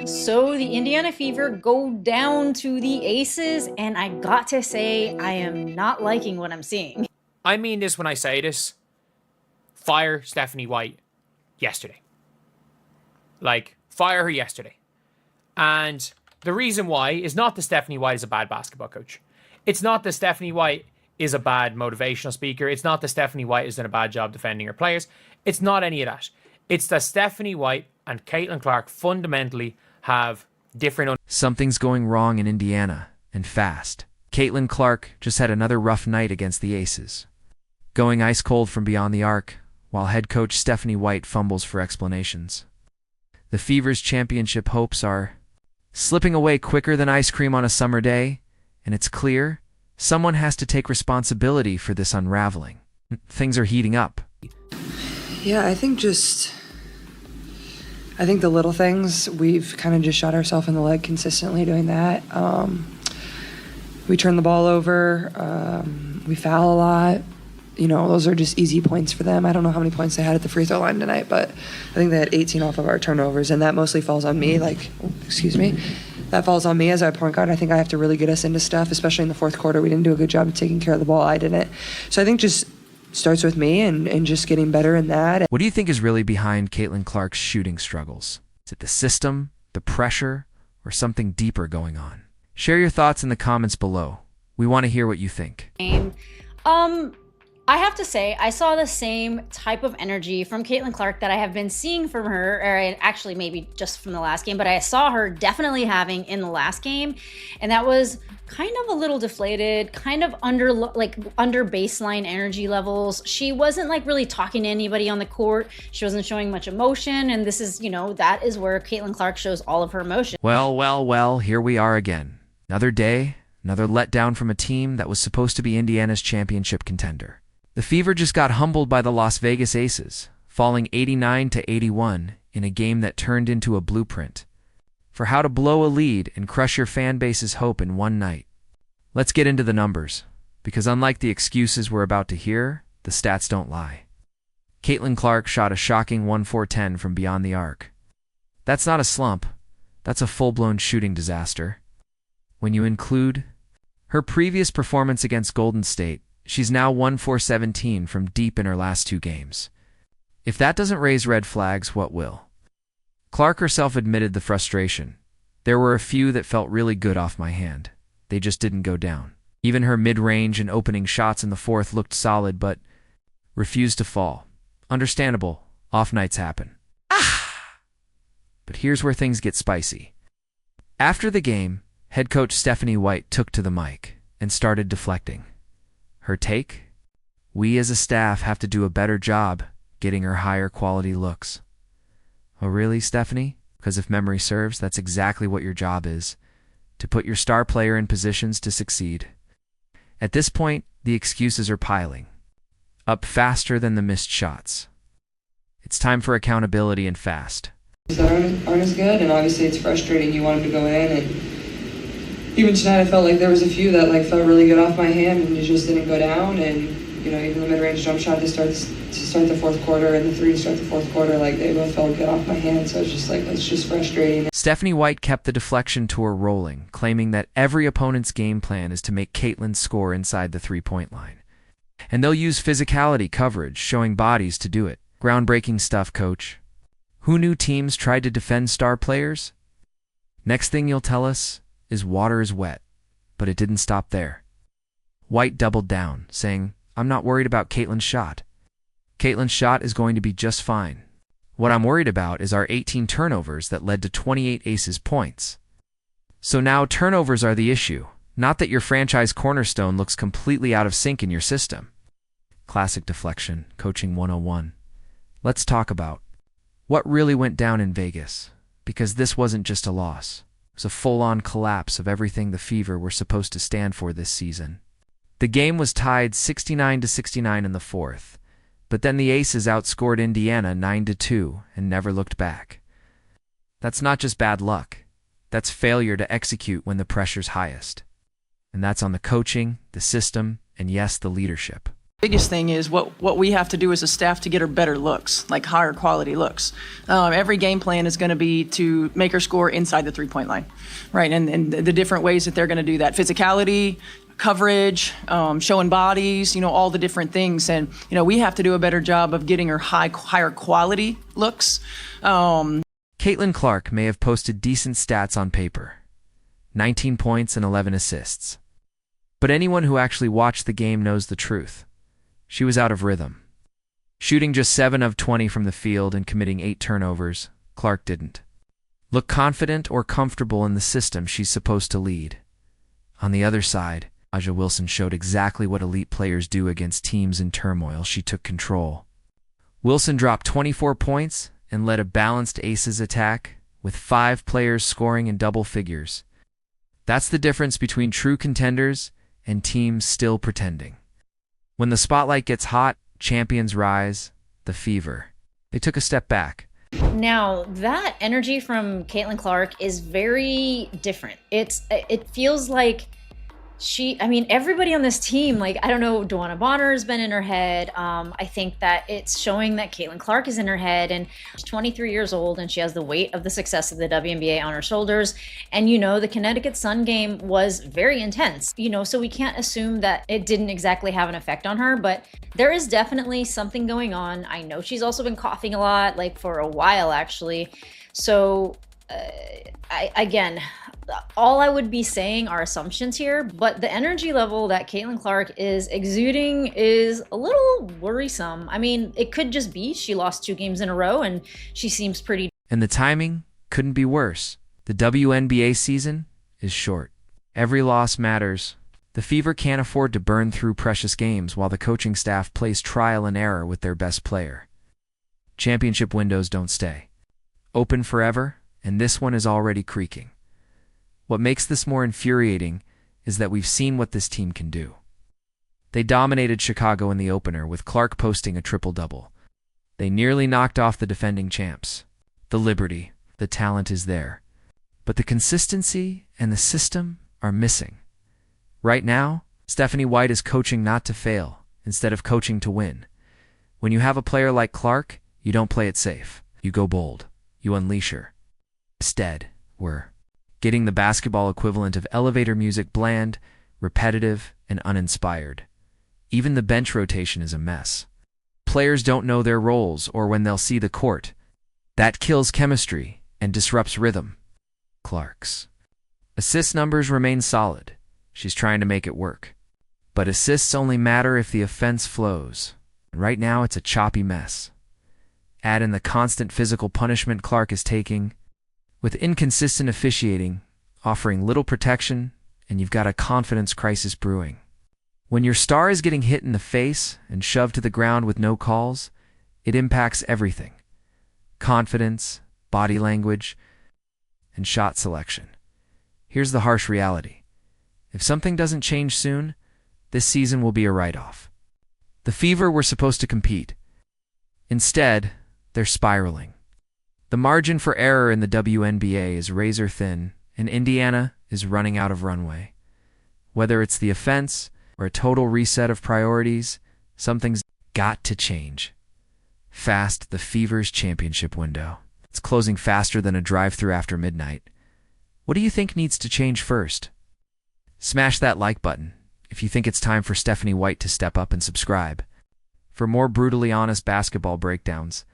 So the Indiana Fever go down to the Aces, and I got to say, I am not liking what I'm seeing. I mean this when I say this. Fire Stephanie White yesterday. Like, fire her yesterday. And the reason why is not that Stephanie White is a bad basketball coach. It's not that Stephanie White is a bad motivational speaker. It's not that Stephanie White has done a bad job defending her players. It's not any of that. It's that Stephanie White and Caitlin Clark fundamentally have different... Something's going wrong in Indiana, and fast. Caitlin Clark just had another rough night against the Aces, going ice cold from beyond the arc, while head coach Stephanie White fumbles for explanations. The Fever's championship hopes are slipping away quicker than ice cream on a summer day, and it's clear someone has to take responsibility for this unraveling. Things are heating up. Yeah, I think the little things, we've kind of just shot ourselves in the leg consistently doing that. We turn the ball over, we foul a lot. You know, those are just easy points for them. I don't know how many points they had at the free throw line tonight, but I think they had 18 off of our turnovers, and that mostly falls on me. That falls on me as our point guard. I think I have to really get us into stuff, especially in the fourth quarter. We didn't do a good job of taking care of the ball. I didn't. So I think just starts with me and just getting better in that. What do you think is really behind Caitlin Clark's shooting struggles? Is it the system, the pressure, or something deeper going on? Share your thoughts in the comments below. We want to hear what you think. I have to say, I saw the same type of energy from Caitlin Clark that I have been seeing from her, or actually maybe just from the last game, but I saw her definitely having in the last game, and that was kind of a little deflated, kind of under baseline energy levels. She wasn't like really talking to anybody on the court. She wasn't showing much emotion, and this is, that is where Caitlin Clark shows all of her emotion. Well, here we are again. Another day, another letdown from a team that was supposed to be Indiana's championship contender. The Fever just got humbled by the Las Vegas Aces, falling 89-81 in a game that turned into a blueprint for how to blow a lead and crush your fan base's hope in one night. Let's get into the numbers, because unlike the excuses we're about to hear, the stats don't lie. Caitlin Clark shot a shocking 1-4-10 from beyond the arc. That's not a slump, that's a full-blown shooting disaster. When you include her previous performance against Golden State, she's now 1-4-17 from deep in her last two games. If that doesn't raise red flags, what will? Clark herself admitted the frustration. There were a few that felt really good off my hand. They just didn't go down. Even her mid-range and opening shots in the fourth looked solid, but refused to fall. Understandable. Off nights happen. But here's where things get spicy. After the game, head coach Stephanie White took to the mic and started deflecting. Her take? We as a staff have to do a better job getting her higher quality looks. Oh really, Stephanie? Because if memory serves, that's exactly what your job is, to put your star player in positions to succeed. At this point, the excuses are piling up faster than the missed shots. It's time for accountability and fast. That aren't as good, and obviously it's frustrating. You want them to go in, and even tonight I felt like there was a few that felt really good off my hand and it just didn't go down. And even the mid-range jump shot to start the fourth quarter and the three to start the fourth quarter, they both felt good off my hand. So it's just frustrating. Stephanie White kept the deflection tour rolling, claiming that every opponent's game plan is to make Caitlin score inside the three-point line. And they'll use physicality coverage, showing bodies to do it. Groundbreaking stuff, coach. Who knew teams tried to defend star players? Next thing you'll tell us is water is wet, but it didn't stop there. White doubled down, saying, I'm not worried about Caitlin's shot. Caitlin's shot is going to be just fine. What I'm worried about is our 18 turnovers that led to 28 Aces points. So now turnovers are the issue, not that your franchise cornerstone looks completely out of sync in your system. Classic deflection, coaching 101. Let's talk about what really went down in Vegas, because this wasn't just a loss. It was a full-on collapse of everything the Fever were supposed to stand for this season. The game was tied 69-69 in the fourth, but then the Aces outscored Indiana 9-2 and never looked back. That's not just bad luck. That's failure to execute when the pressure's highest. And that's on the coaching, the system, and yes, the leadership. Biggest thing is what we have to do as a staff to get her better looks, like higher quality looks. Every game plan is going to be to make her score inside the three-point line, right? And the different ways that they're going to do that: physicality, coverage, showing bodies, all the different things. And we have to do a better job of getting her higher quality looks. Caitlin Clark may have posted decent stats on paper, 19 points and 11 assists. But anyone who actually watched the game knows the truth. She was out of rhythm. Shooting just 7 of 20 from the field and committing 8 turnovers, Clark didn't look confident or comfortable in the system she's supposed to lead. On the other side, Aja Wilson showed exactly what elite players do against teams in turmoil. She took control. Wilson dropped 24 points and led a balanced aces attack, with 5 players scoring in double figures. That's the difference between true contenders and teams still pretending. When the spotlight gets hot, champions rise. The Fever, they took a step back. Now, that energy from Caitlin Clark is very different. It feels like everybody on this team, I don't know, Duana Bonner has been in her head. I think that it's showing that Caitlin Clark is in her head, and she's 23 years old, and she has the weight of the success of the WNBA on her shoulders. And, the Connecticut Sun game was very intense, so we can't assume that it didn't exactly have an effect on her, but there is definitely something going on. I know she's also been coughing a lot, for a while, actually. So, all I would be saying are assumptions here, but the energy level that Caitlin Clark is exuding is a little worrisome. It could just be she lost 2 games in a row and she seems pretty... And the timing couldn't be worse. The WNBA season is short. Every loss matters. The Fever can't afford to burn through precious games while the coaching staff plays trial and error with their best player. Championship windows don't stay open forever, and this one is already creaking. What makes this more infuriating is that we've seen what this team can do. They dominated Chicago in the opener, with Clark posting a triple-double. They nearly knocked off the defending champs. The Liberty, the talent is there. But the consistency and the system are missing. Right now, Stephanie White is coaching not to fail, instead of coaching to win. When you have a player like Clark, you don't play it safe. You go bold. You unleash her. Instead, we're getting the basketball equivalent of elevator music, bland, repetitive, and uninspired. Even the bench rotation is a mess. Players don't know their roles or when they'll see the court. That kills chemistry and disrupts rhythm. Clark's assist numbers remain solid. She's trying to make it work. But assists only matter if the offense flows. Right now, it's a choppy mess. Add in the constant physical punishment Clark is taking, with inconsistent officiating, offering little protection, and you've got a confidence crisis brewing. When your star is getting hit in the face and shoved to the ground with no calls, it impacts everything: confidence, body language, and shot selection. Here's the harsh reality. If something doesn't change soon, this season will be a write-off. The Fever were supposed to compete. Instead, they're spiraling. The margin for error in the WNBA is razor thin, and Indiana is running out of runway. Whether it's the offense or a total reset of priorities, something's got to change. Fast, the Fever's championship window. It's closing faster than a drive-thru after midnight. What do you think needs to change first? Smash that like button if you think it's time for Stephanie White to step up, and subscribe for more brutally honest basketball breakdowns.